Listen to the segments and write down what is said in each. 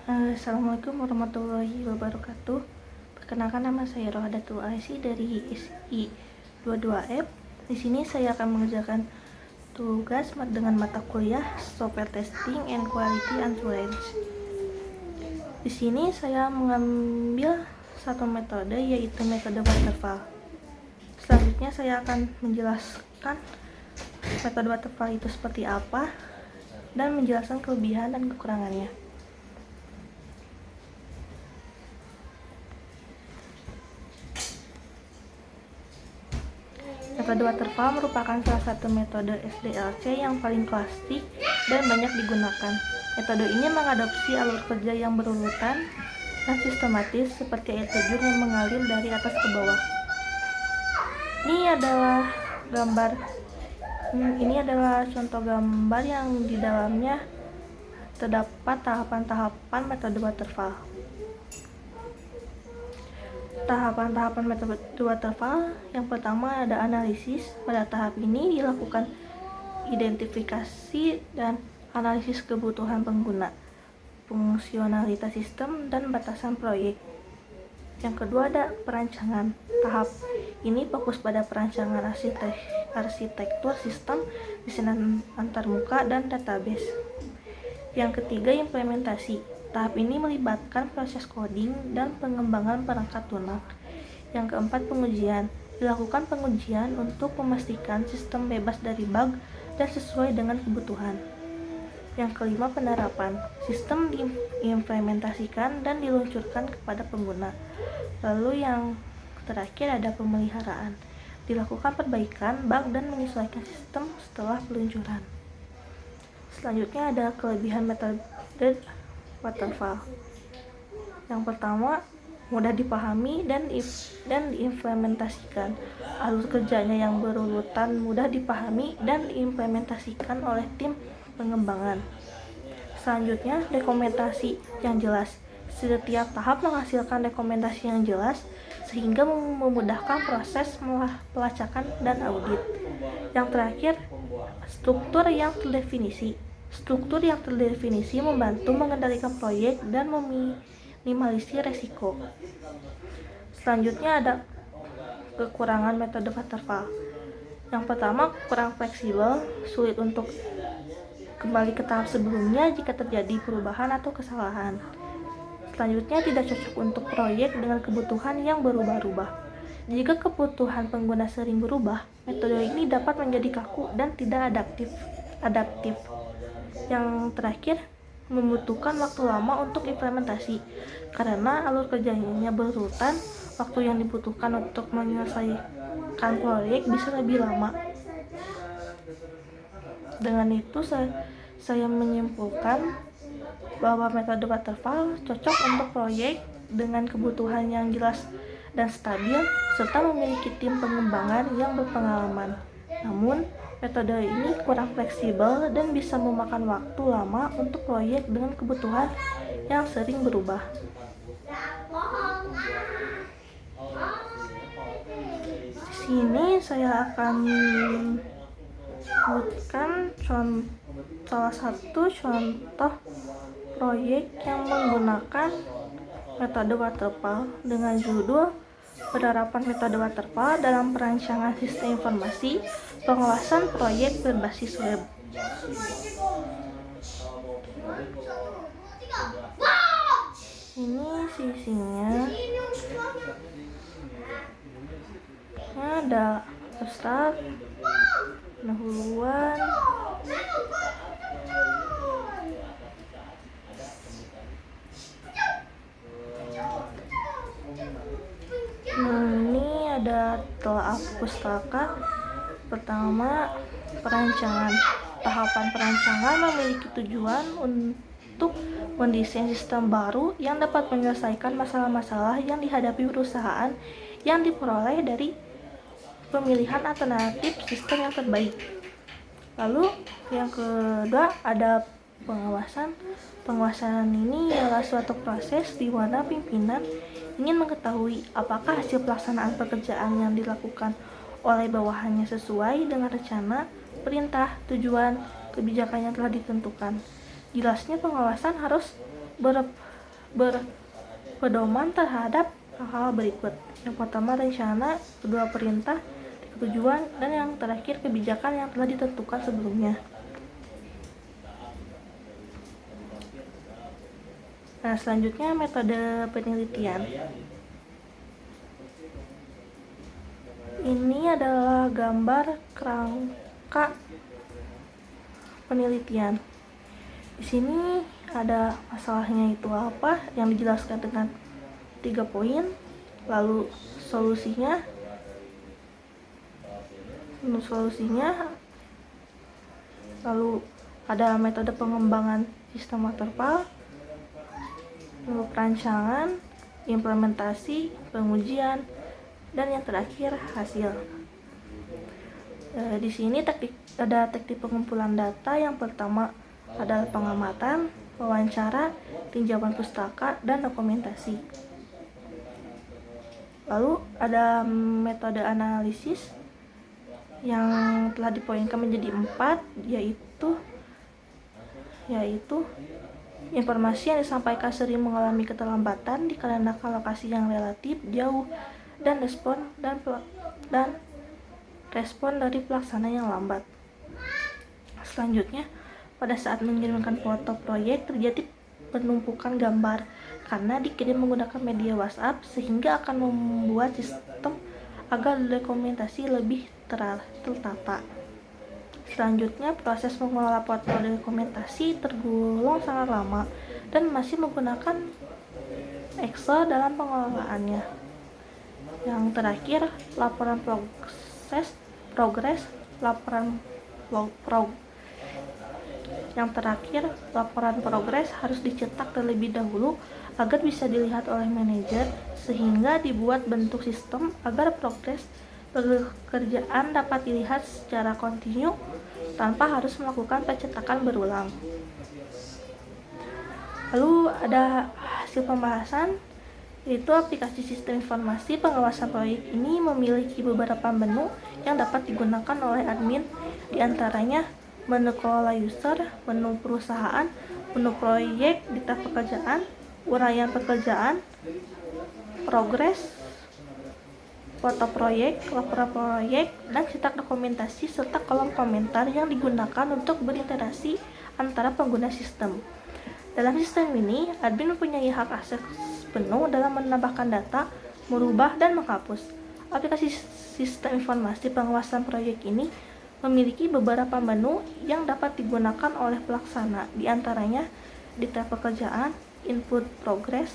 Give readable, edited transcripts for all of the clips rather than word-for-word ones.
Assalamualaikum warahmatullahi wabarakatuh. Perkenalkan, nama saya Rohadatul Aisy dari SI 22F. Di sini saya akan mengerjakan tugas dengan mata kuliah Software Testing and Quality Assurance. Di sini saya mengambil satu metode, yaitu metode waterfall. Selanjutnya saya akan menjelaskan metode waterfall itu seperti apa dan menjelaskan kelebihan dan kekurangannya. Metode waterfall merupakan salah satu metode SDLC yang paling klasik dan banyak digunakan. Metode ini mengadopsi alur kerja yang berurutan dan sistematis seperti air terjun yang mengalir dari atas ke bawah. Ini adalah contoh gambar yang di dalamnya terdapat tahapan-tahapan metode waterfall. Tahapan-tahapan metode waterfall yang pertama ada analisis. Pada tahap ini dilakukan identifikasi dan analisis kebutuhan pengguna, fungsionalitas sistem, dan batasan proyek. Yang kedua ada perancangan. Tahap ini fokus pada perancangan arsitektur sistem, desain antarmuka, dan database. Yang ketiga implementasi. Tahap ini melibatkan proses coding dan pengembangan perangkat lunak. Yang keempat pengujian. Dilakukan pengujian untuk memastikan sistem bebas dari bug dan sesuai dengan kebutuhan. Yang kelima penerapan. Sistem diimplementasikan dan diluncurkan kepada pengguna. Lalu yang terakhir ada pemeliharaan. Dilakukan perbaikan bug dan menyesuaikan sistem setelah peluncuran. Selanjutnya ada kelebihan metode waterfall. Yang pertama, mudah dipahami dan diimplementasikan. Alur kerjanya yang berurutan mudah dipahami dan diimplementasikan oleh tim pengembangan. Selanjutnya, dokumentasi yang jelas. Setiap tahap menghasilkan dokumentasi yang jelas sehingga memudahkan proses pelacakan dan audit. Yang terakhir, struktur yang terdefinisi. Struktur yang terdefinisi membantu mengendalikan proyek dan meminimalisir resiko. Selanjutnya ada kekurangan metode waterfall. Yang pertama, kurang fleksibel, sulit untuk kembali ke tahap sebelumnya jika terjadi perubahan atau kesalahan. Selanjutnya, tidak cocok untuk proyek dengan kebutuhan yang berubah-ubah. Jika kebutuhan pengguna sering berubah, metode ini dapat menjadi kaku dan tidak adaptif. Yang terakhir, membutuhkan waktu lama untuk implementasi. Karena alur kerjanya berurutan, waktu yang dibutuhkan untuk menyelesaikan proyek bisa lebih lama. Dengan itu, saya menyimpulkan bahwa metode waterfall cocok untuk proyek dengan kebutuhan yang jelas dan stabil, serta memiliki tim pengembangan yang berpengalaman. Namun, metode ini kurang fleksibel dan bisa memakan waktu lama untuk proyek dengan kebutuhan yang sering berubah. Di sini saya akan menyebutkan salah satu contoh proyek yang menggunakan metode waterfall dengan judul penerapan metode waterfall dalam perancangan sistem informasi pengawasan proyek berbasis web. Ini sisinya. Ada abstrak, pendahuluan, ini ada telaah pustaka. Pertama, perancangan. Tahapan perancangan memiliki tujuan untuk mendesain sistem baru yang dapat menyelesaikan masalah-masalah yang dihadapi perusahaan yang diperoleh dari pemilihan alternatif sistem yang terbaik. Lalu yang kedua ada pengawasan. Pengawasan ini adalah suatu proses di mana pimpinan ingin mengetahui apakah hasil pelaksanaan pekerjaan yang dilakukan oleh bawahannya sesuai dengan rencana, perintah, tujuan, kebijakan yang telah ditentukan. Jelasnya pengawasan harus berpedoman terhadap hal-hal berikut. Yang pertama rencana, kedua perintah, tujuan, dan yang terakhir kebijakan yang telah ditentukan sebelumnya. Nah, selanjutnya metode penelitian. Ini adalah gambar kerangka penelitian. Di sini ada masalahnya itu apa yang dijelaskan dengan 3 poin, lalu solusinya, lalu ada metode pengembangan sistem waterfall, lalu perancangan, implementasi, pengujian, dan yang terakhir hasil. Di sini ada teknik pengumpulan data. Yang pertama adalah pengamatan, wawancara, tinjauan pustaka, dan dokumentasi. Lalu ada metode analisis yang telah dipoinkan menjadi 4, yaitu informasi yang disampaikan sering mengalami keterlambatan dikarenakan lokasi yang relatif jauh dan respon dari pelaksana yang lambat. Selanjutnya, pada saat mengirimkan foto proyek terjadi penumpukan gambar karena dikirim menggunakan media WhatsApp, sehingga akan membuat sistem agar dokumentasi lebih tertata. Selanjutnya, proses mengelola foto dokumentasi tergolong sangat lama dan masih menggunakan Excel dalam pengelolaannya. Yang terakhir, laporan progres. Laporan progres harus dicetak terlebih dahulu agar bisa dilihat oleh manajer, sehingga dibuat bentuk sistem agar progres pekerjaan dapat dilihat secara kontinu tanpa harus melakukan pencetakan berulang. Lalu ada hasil pembahasan, yaitu aplikasi sistem informasi pengawasan proyek ini memiliki beberapa menu yang dapat digunakan oleh admin, diantaranya menu kelola user, menu perusahaan, menu proyek, data pekerjaan, uraian pekerjaan, progres, foto proyek, laporan proyek, dan cetak dokumentasi, serta kolom komentar yang digunakan untuk berinteraksi antara pengguna sistem. Dalam sistem ini, admin mempunyai hak akses penuh dalam menambahkan data, merubah, dan menghapus. Aplikasi sistem informasi pengawasan proyek ini memiliki beberapa menu yang dapat digunakan oleh pelaksana, diantaranya detail pekerjaan, input progres,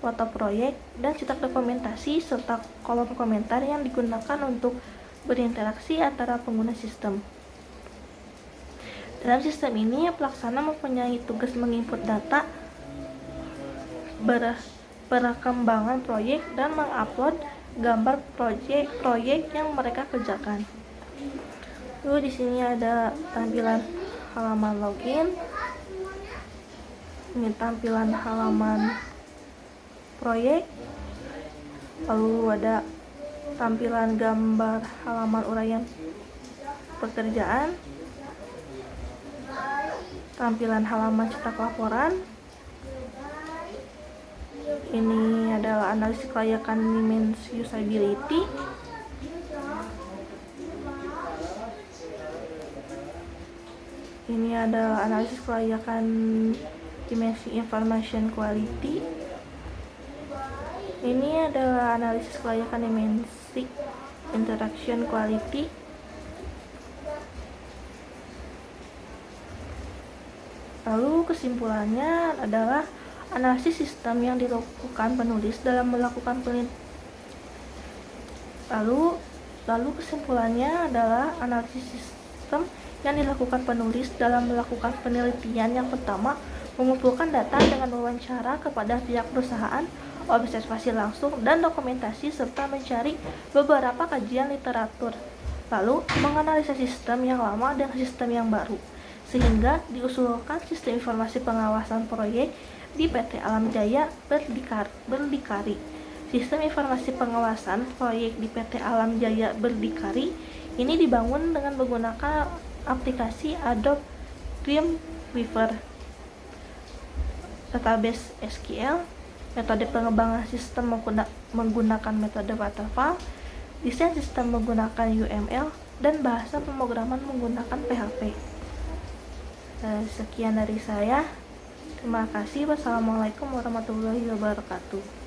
foto proyek, dan cetak dokumentasi, serta kolom komentar yang digunakan untuk berinteraksi antara pengguna sistem. Dalam sistem ini, pelaksana mempunyai tugas menginput data, perkembangan proyek, dan mengupload gambar proyek yang mereka kerjakan. Lalu di sini ada tampilan halaman login. Ini tampilan halaman proyek. Lalu ada tampilan gambar halaman uraian pekerjaan. Tampilan halaman cetak laporan. Ini adalah analisis kelayakan dimensi usability. Ini adalah analisis kelayakan dimensi information quality. Ini adalah analisis kelayakan dimensi interaction quality. Lalu kesimpulannya adalah analisis sistem yang dilakukan penulis dalam melakukan Lalu kesimpulannya adalah analisis sistem yang dilakukan penulis dalam melakukan penelitian. Yang pertama, mengumpulkan data dengan wawancara kepada pihak perusahaan, observasi langsung, dan dokumentasi, serta mencari beberapa kajian literatur. Lalu, menganalisa sistem yang lama dan sistem yang baru, sehingga diusulkan sistem informasi pengawasan proyek di PT Alam Jaya Berdikari. Sistem informasi pengawasan proyek di PT Alam Jaya Berdikari ini dibangun dengan menggunakan aplikasi Adobe Dreamweaver. database SQL, metode pengembangan sistem menggunakan metode waterfall, desain sistem menggunakan UML, dan bahasa pemrograman menggunakan PHP. Sekian dari saya. Terima kasih. Wassalamualaikum warahmatullahi wabarakatuh.